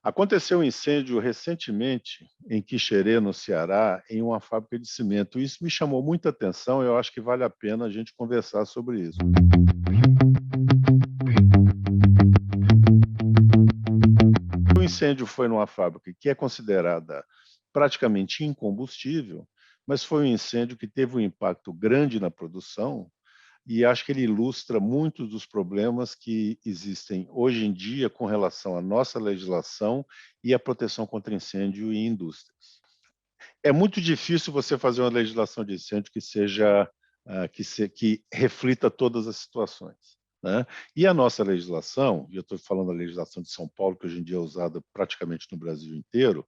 Aconteceu um incêndio recentemente em Quixerê, no Ceará, em uma fábrica de cimento. Isso me chamou muita atenção, eu acho que vale a pena a gente conversar sobre isso. O incêndio foi numa fábrica que é considerada praticamente incombustível, mas foi um incêndio que teve um impacto grande na produção e acho que ele ilustra muitos dos problemas que existem hoje em dia com relação à nossa legislação e à proteção contra incêndio em indústrias. É muito difícil você fazer uma legislação de incêndio que seja que reflita todas as situações, né? E a nossa legislação, e eu estou falando da legislação de São Paulo, que hoje em dia é usada praticamente no Brasil inteiro,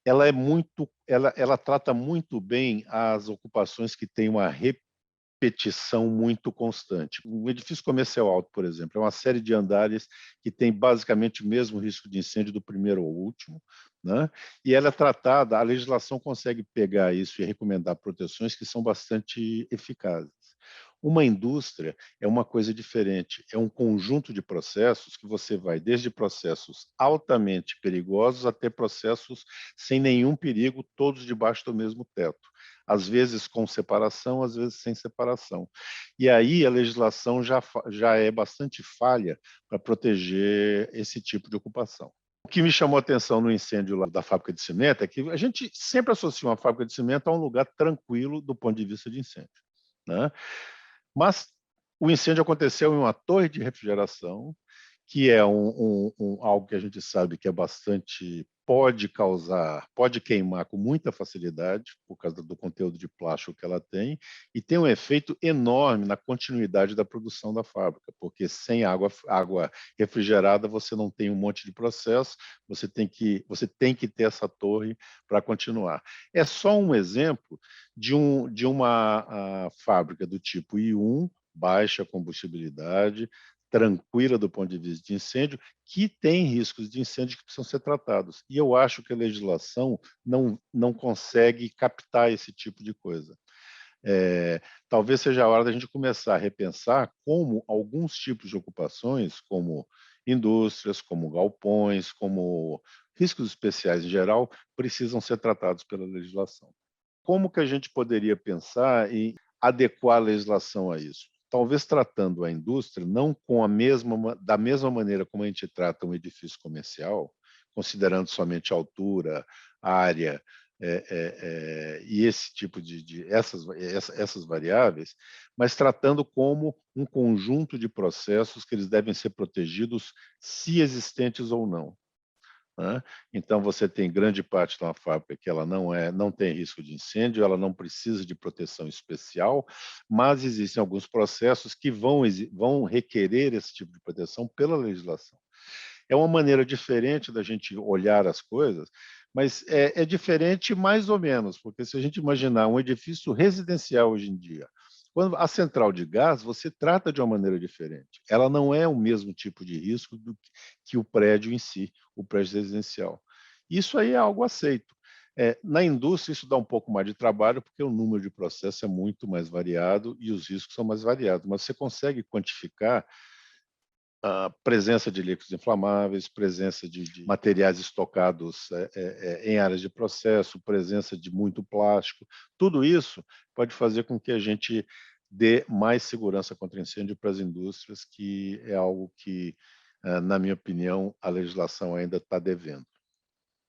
ela trata muito bem as ocupações que têm uma repetição muito constante. Um edifício comercial alto, por exemplo, é uma série de andares que tem basicamente o mesmo risco de incêndio do primeiro ao último, né? E ela é tratada, a legislação consegue pegar isso e recomendar proteções que são bastante eficazes. Uma indústria é uma coisa diferente, é um conjunto de processos que você vai desde processos altamente perigosos até processos sem nenhum perigo, todos debaixo do mesmo teto, às vezes com separação, às vezes sem separação. E aí a legislação já é bastante falha para proteger esse tipo de ocupação. O que me chamou a atenção no incêndio lá da fábrica de cimento é que a gente sempre associa uma fábrica de cimento a um lugar tranquilo do ponto de vista de incêndio, né? Mas o incêndio aconteceu em uma torre de refrigeração, que é algo que a gente sabe que é bastante pode queimar com muita facilidade, por causa do conteúdo de plástico que ela tem, e tem um efeito enorme na continuidade da produção da fábrica, porque sem água refrigerada você não tem um monte de processo, você tem que ter essa torre para continuar. É só um exemplo de uma fábrica do tipo I1, baixa combustibilidade, tranquila do ponto de vista de incêndio, que tem riscos de incêndio que precisam ser tratados. E eu acho que a legislação não consegue captar esse tipo de coisa. Talvez seja a hora da gente começar a repensar como alguns tipos de ocupações, como indústrias, como galpões, como riscos especiais em geral, precisam ser tratados pela legislação. Como que a gente poderia pensar em adequar a legislação a isso? Talvez tratando a indústria não da mesma maneira como a gente trata um edifício comercial, considerando somente a altura, área, e esse tipo essas variáveis, mas tratando como um conjunto de processos que eles devem ser protegidos, se existentes ou não, né? Então você tem grande parte de uma fábrica que ela não tem risco de incêndio, ela não precisa de proteção especial, mas existem alguns processos que vão requerer esse tipo de proteção pela legislação. É uma maneira diferente da gente olhar as coisas, mas é diferente mais ou menos, porque se a gente imaginar um edifício residencial hoje em dia, quando a central de gás, você trata de uma maneira diferente. Ela não é o mesmo tipo de risco que o prédio em si, o prédio residencial. Isso aí é algo aceito. Na indústria, isso dá um pouco mais de trabalho, porque o número de processos é muito mais variado e os riscos são mais variados, mas você consegue quantificar a presença de líquidos inflamáveis, presença de materiais estocados em áreas de processo, presença de muito plástico. Tudo isso pode fazer com que a gente dê mais segurança contra incêndio para as indústrias, que é algo que, na minha opinião, a legislação ainda está devendo.